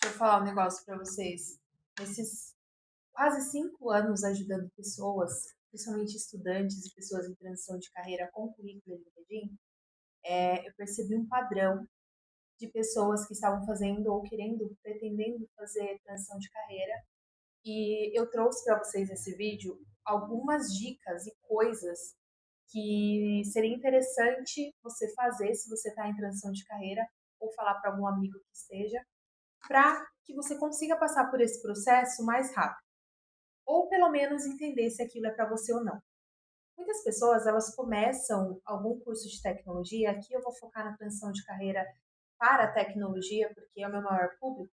Deixa eu falar um negócio para vocês. Nesses quase 5 anos ajudando pessoas, principalmente estudantes e pessoas em transição de carreira com currículo e LinkedIn, eu percebi um padrão de pessoas que estavam fazendo ou querendo, pretendendo fazer transição de carreira. E eu trouxe para vocês nesse vídeo algumas dicas e coisas que seria interessante você fazer se você está em transição de carreira ou falar para algum amigo que esteja, para que você consiga passar por esse processo mais rápido, ou pelo menos entender se aquilo é para você ou não. Muitas pessoas, elas começam algum curso de tecnologia, aqui eu vou focar na transição de carreira para a tecnologia, porque é o meu maior público.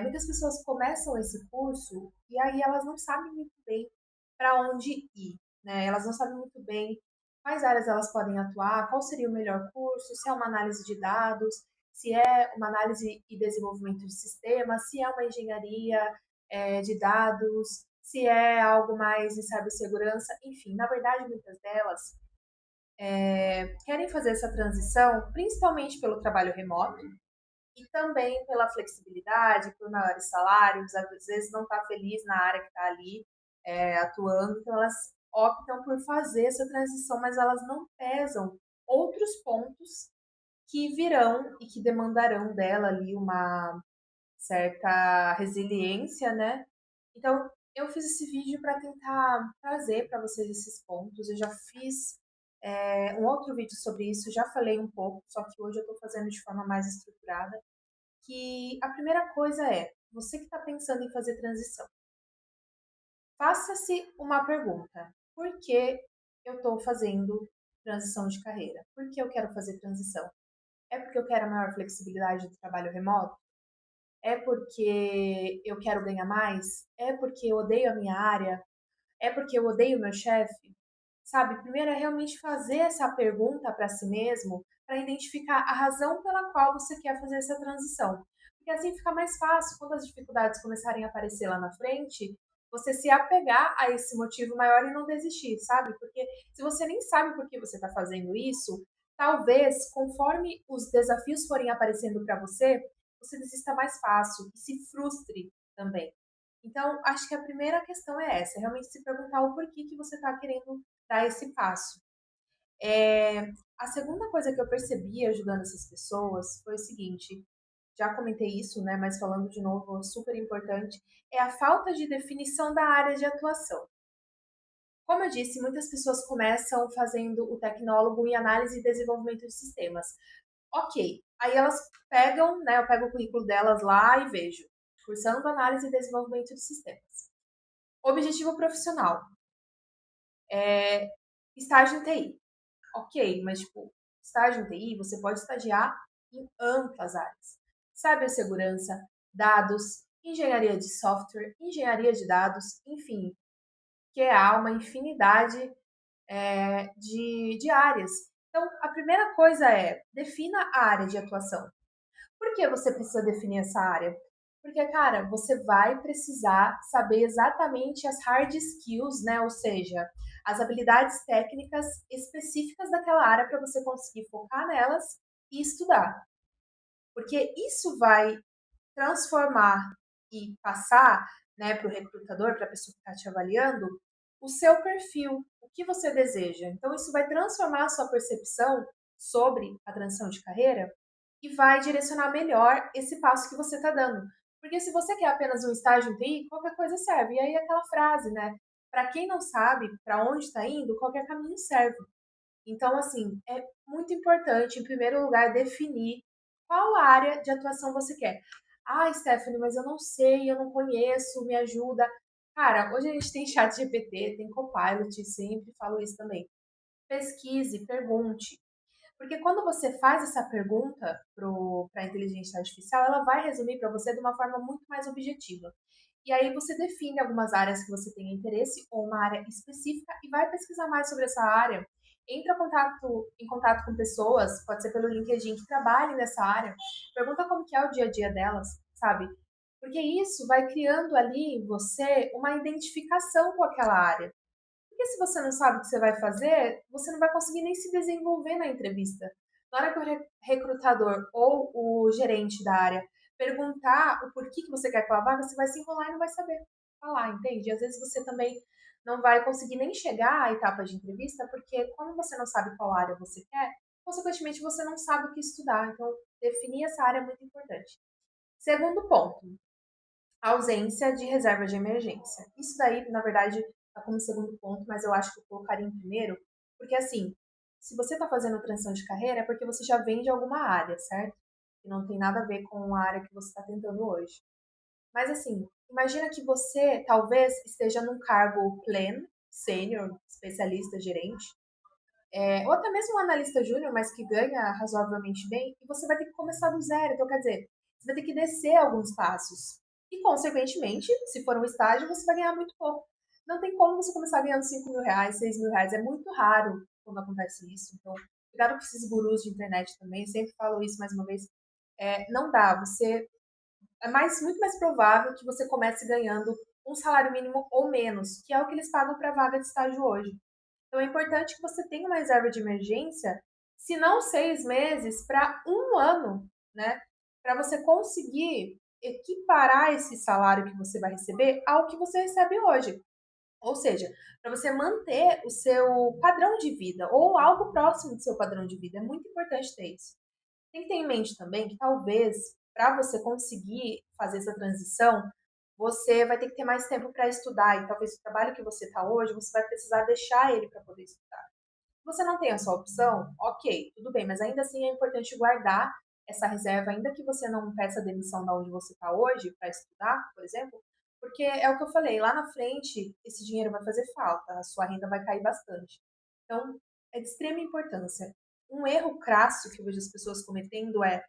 Muitas pessoas começam esse curso e aí elas não sabem muito bem para onde ir, né? Elas não sabem muito bem quais áreas elas podem atuar, qual seria o melhor curso, se é uma análise de dados, se é uma análise e desenvolvimento de sistemas, se é uma engenharia de dados, se é algo mais em cibersegurança, enfim, na verdade, muitas delas querem fazer essa transição, principalmente pelo trabalho remoto, e também pela flexibilidade, por maiores salários, às vezes não está feliz na área que está ali atuando, então elas optam por fazer essa transição, mas elas não pesam outros pontos que virão e que demandarão dela ali uma certa resiliência, né? Então, eu fiz esse vídeo para tentar trazer para vocês esses pontos. Eu já fiz um outro vídeo sobre isso, já falei um pouco, só que hoje eu estou fazendo de forma mais estruturada. Que a primeira coisa é, você que está pensando em fazer transição, faça-se uma pergunta. Por que eu estou fazendo transição de carreira? Por que eu quero fazer transição? É porque eu quero a maior flexibilidade do trabalho remoto? É porque eu quero ganhar mais? É porque eu odeio a minha área? É porque eu odeio o meu chefe? Sabe, primeiro é realmente fazer essa pergunta para si mesmo, para identificar a razão pela qual você quer fazer essa transição. Porque assim fica mais fácil, quando as dificuldades começarem a aparecer lá na frente, você se apegar a esse motivo maior e não desistir, sabe? Porque se você nem sabe por que você está fazendo isso, talvez, conforme os desafios forem aparecendo para você, você desista mais fácil e se frustre também. Então, acho que a primeira questão é essa, é realmente se perguntar o porquê que você está querendo dar esse passo. A segunda coisa que eu percebi ajudando essas pessoas foi o seguinte, já comentei isso, né, mas falando de novo, super importante, é a falta de definição da área de atuação. Como eu disse, muitas pessoas começam fazendo o tecnólogo em análise e desenvolvimento de sistemas. Ok, aí elas pegam, né, eu pego o currículo delas lá e vejo, cursando análise e desenvolvimento de sistemas. Objetivo profissional, estágio em TI. Ok, mas tipo, estágio em TI, você pode estagiar em amplas áreas. Cibersegurança, dados, engenharia de software, engenharia de dados, enfim, que há uma infinidade de áreas. Então, a primeira coisa é, defina a área de atuação. Por que você precisa definir essa área? Porque, cara, você vai precisar saber exatamente as hard skills, né? Ou seja, as habilidades técnicas específicas daquela área para você conseguir focar nelas e estudar. Porque isso vai transformar e passar, né, para o recrutador, para a pessoa que está te avaliando, o seu perfil, o que você deseja. Então, isso vai transformar a sua percepção sobre a transição de carreira e vai direcionar melhor esse passo que você está dando. Porque se você quer apenas um estágio em TI, qualquer coisa serve. E aí aquela frase, né? Para quem não sabe para onde está indo, qualquer caminho serve. Então, assim, é muito importante, em primeiro lugar, definir qual área de atuação você quer. Ah, Stephanie, mas eu não sei, eu não conheço, me ajuda. Cara, hoje a gente tem chat GPT, tem Copilot, sempre falo isso também. Pesquise, pergunte. Porque quando você faz essa pergunta para a inteligência artificial, ela vai resumir para você de uma forma muito mais objetiva. E aí você define algumas áreas que você tem interesse ou uma área específica e vai pesquisar mais sobre essa área. Entra em contato com pessoas, pode ser pelo LinkedIn, que trabalhem nessa área. Pergunta como que é o dia a dia delas, sabe? Porque isso vai criando ali em você uma identificação com aquela área. Porque se você não sabe o que você vai fazer, você não vai conseguir nem se desenvolver na entrevista. Na hora que o recrutador ou o gerente da área perguntar o porquê que você quer aquela vaga, você vai se enrolar e não vai saber falar, entende? E às vezes você também não vai conseguir nem chegar à etapa de entrevista, porque como você não sabe qual área você quer, consequentemente você não sabe o que estudar. Então, definir essa área é muito importante. Segundo ponto, ausência de reserva de emergência. Isso daí, na verdade, está como segundo ponto, mas eu acho que eu colocaria em primeiro, porque assim, se você está fazendo transição de carreira, é porque você já vem de alguma área, certo? E não tem nada a ver com a área que você está tentando hoje. Mas assim, imagina que você talvez esteja num cargo pleno, sênior, especialista, gerente, ou até mesmo um analista júnior, mas que ganha razoavelmente bem, e você vai ter que começar do zero. Então, quer dizer, você vai ter que descer alguns passos. E, consequentemente, se for um estágio, você vai ganhar muito pouco. Não tem como você começar ganhando R$ 5.000, R$ 6.000. É muito raro quando acontece isso. Então, cuidado com esses gurus de internet também. Sempre falo isso mais uma vez. Não dá. Muito mais provável que você comece ganhando um salário mínimo ou menos, que é o que eles pagam para vaga de estágio hoje. Então é importante que você tenha uma reserva de emergência, se não 6 meses, para um ano, né? Para você conseguir equiparar esse salário que você vai receber ao que você recebe hoje. Ou seja, para você manter o seu padrão de vida ou algo próximo do seu padrão de vida. É muito importante ter isso. Tem que ter em mente também que talvez para você conseguir fazer essa transição, você vai ter que ter mais tempo para estudar e talvez o trabalho que você está hoje, você vai precisar deixar ele para poder estudar. Se você não tem a sua opção, ok, tudo bem, mas ainda assim é importante guardar essa reserva, ainda que você não peça demissão da onde você está hoje para estudar, por exemplo, porque é o que eu falei, lá na frente esse dinheiro vai fazer falta, a sua renda vai cair bastante. Então, é de extrema importância. Um erro crasso que eu vejo as pessoas cometendo é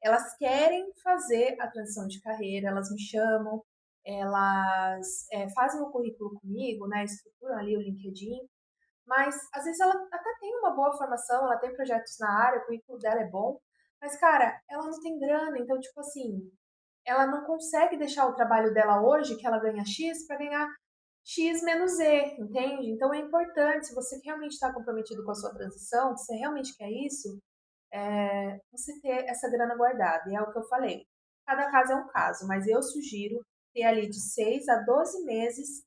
elas querem fazer a transição de carreira, elas me chamam, elas fazem o currículo comigo, né, estruturam ali o LinkedIn, mas às vezes ela até tem uma boa formação, ela tem projetos na área, o currículo dela é bom, mas cara, ela não tem grana, então tipo assim, ela não consegue deixar o trabalho dela hoje, que ela ganha X, para ganhar X menos E, entende? Então é importante, se você realmente está comprometido com a sua transição, se você realmente quer isso, você ter essa grana guardada. E é o que eu falei. Cada caso é um caso, mas eu sugiro ter ali de 6 a 12 meses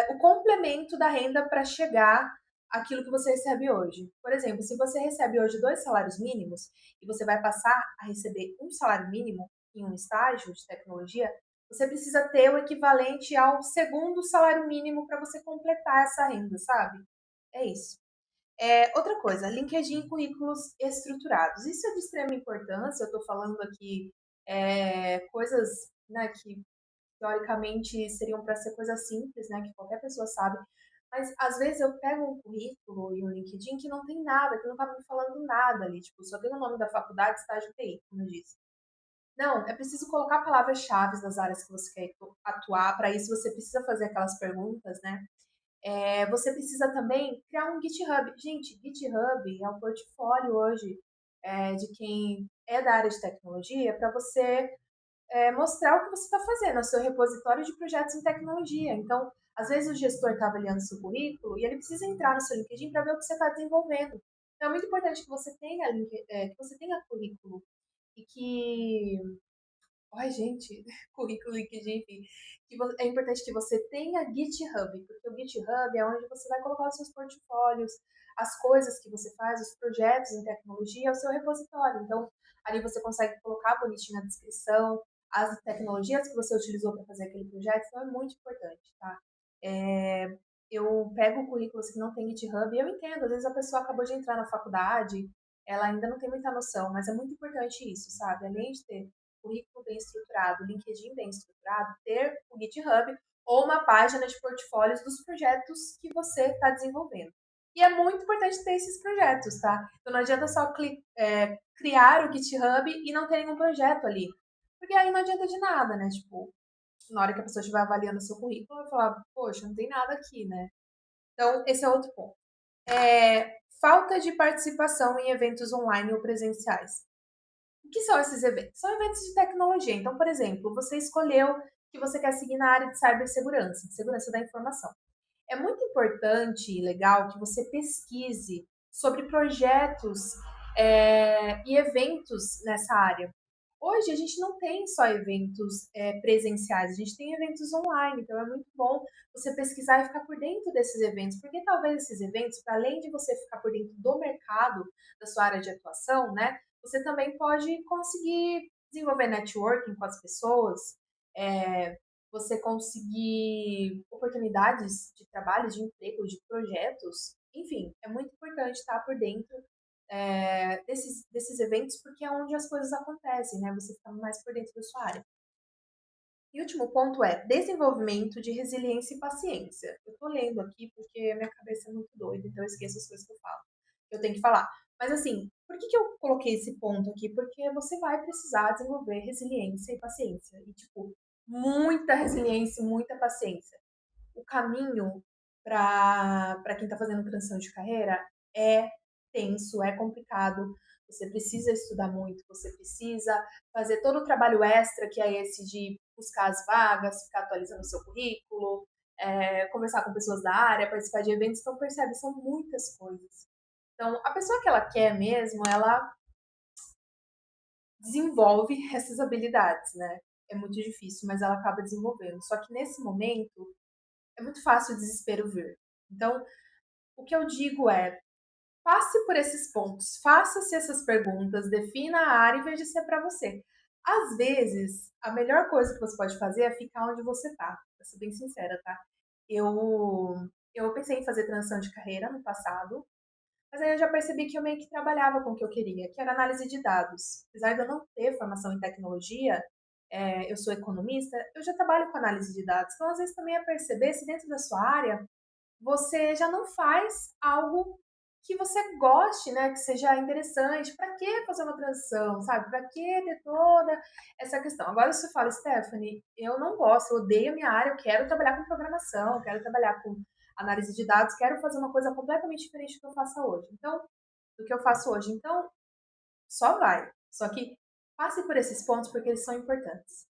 o complemento da renda para chegar àquilo que você recebe hoje. Por exemplo, se você recebe hoje 2 salários mínimos e você vai passar a receber um salário mínimo em um estágio de tecnologia, você precisa ter o equivalente ao segundo salário mínimo para você completar essa renda, sabe? É isso. Outra coisa, LinkedIn e currículos estruturados. Isso é de extrema importância. Eu estou falando aqui coisas, né, que teoricamente seriam para ser coisas simples, né, que qualquer pessoa sabe. Mas às vezes eu pego um currículo e um LinkedIn que não tem nada, que não tá me falando nada ali, tipo, só tem o nome da faculdade, estágio TI, como eu disse. Não, é preciso colocar palavras-chave nas áreas que você quer atuar. Para isso você precisa fazer aquelas perguntas, né? Você precisa também criar um GitHub. Gente, GitHub é o portfólio hoje de quem é da área de tecnologia para você mostrar o que você está fazendo, o seu repositório de projetos em tecnologia. Então, às vezes o gestor está avaliando seu currículo e ele precisa entrar no seu LinkedIn para ver o que você está desenvolvendo. Então, é muito importante que você tenha, que você tenha currículo e que ai, gente, currículo, LinkedIn, enfim. É importante que você tenha GitHub, porque o GitHub é onde você vai colocar os seus portfólios, as coisas que você faz, os projetos em tecnologia, é o seu repositório. Então, ali você consegue colocar bonitinho na descrição as tecnologias que você utilizou para fazer aquele projeto, então é muito importante, tá? É, eu pego currículos que não tem GitHub e eu entendo, às vezes a pessoa acabou de entrar na faculdade, ela ainda não tem muita noção, mas é muito importante isso, sabe? Além de ter currículo bem estruturado, LinkedIn bem estruturado, ter o GitHub ou uma página de portfólios dos projetos que você está desenvolvendo. E é muito importante ter esses projetos, tá? Então não adianta só criar o GitHub e não ter nenhum projeto ali. Porque aí não adianta de nada, né? Tipo, na hora que a pessoa estiver avaliando o seu currículo, vai falar, poxa, não tem nada aqui, né? Então, esse é outro ponto. Falta de participação em eventos online ou presenciais. O que são esses eventos? São eventos de tecnologia. Então, por exemplo, você escolheu que você quer seguir na área de cibersegurança, segurança da informação. É muito importante e legal que você pesquise sobre projetos e eventos nessa área. Hoje a gente não tem só eventos presenciais, a gente tem eventos online, então é muito bom você pesquisar e ficar por dentro desses eventos, porque talvez esses eventos, para além de você ficar por dentro do mercado, da sua área de atuação, né, você também pode conseguir desenvolver networking com as pessoas, é, você conseguir oportunidades de trabalho, de emprego, de projetos, enfim, é muito importante estar por dentro desses eventos, porque é onde as coisas acontecem, né? Você fica mais por dentro da sua área. E o último ponto é desenvolvimento de resiliência e paciência. Eu tô lendo aqui porque a minha cabeça é muito doida, então eu esqueço as coisas que eu falo, que eu tenho que falar. Mas assim, por que eu coloquei esse ponto aqui? Porque você vai precisar desenvolver resiliência e paciência. E, tipo, muita resiliência e muita paciência. O caminho para quem está fazendo transição de carreira é tenso, é complicado. Você precisa estudar muito, você precisa fazer todo o trabalho extra, que é esse de buscar as vagas, ficar atualizando o seu currículo, conversar com pessoas da área, participar de eventos. Então, percebe, são muitas coisas. Então, a pessoa que ela quer mesmo, ela desenvolve essas habilidades, né? É muito difícil, mas ela acaba desenvolvendo. Só que nesse momento, é muito fácil o desespero vir. Então, o que eu digo é, passe por esses pontos, faça-se essas perguntas, defina a área em vez de ser para você. Às vezes, a melhor coisa que você pode fazer é ficar onde você está. Pra ser bem sincera, tá? Eu pensei em fazer transição de carreira no passado, mas aí eu já percebi que eu meio que trabalhava com o que eu queria, que era análise de dados. Apesar de eu não ter formação em tecnologia, eu sou economista, eu já trabalho com análise de dados. Então, às vezes, também é perceber se dentro da sua área você já não faz algo que você goste, né, que seja interessante. Para que fazer uma transição, sabe? Para que ter toda essa questão? Agora você fala, Stephanie, eu não gosto, eu odeio a minha área, eu quero trabalhar com programação, quero trabalhar com análise de dados, quero fazer uma coisa completamente diferente do que eu faço hoje. Então, do que eu faço hoje. Então, só vai. Só que passe por esses pontos porque eles são importantes.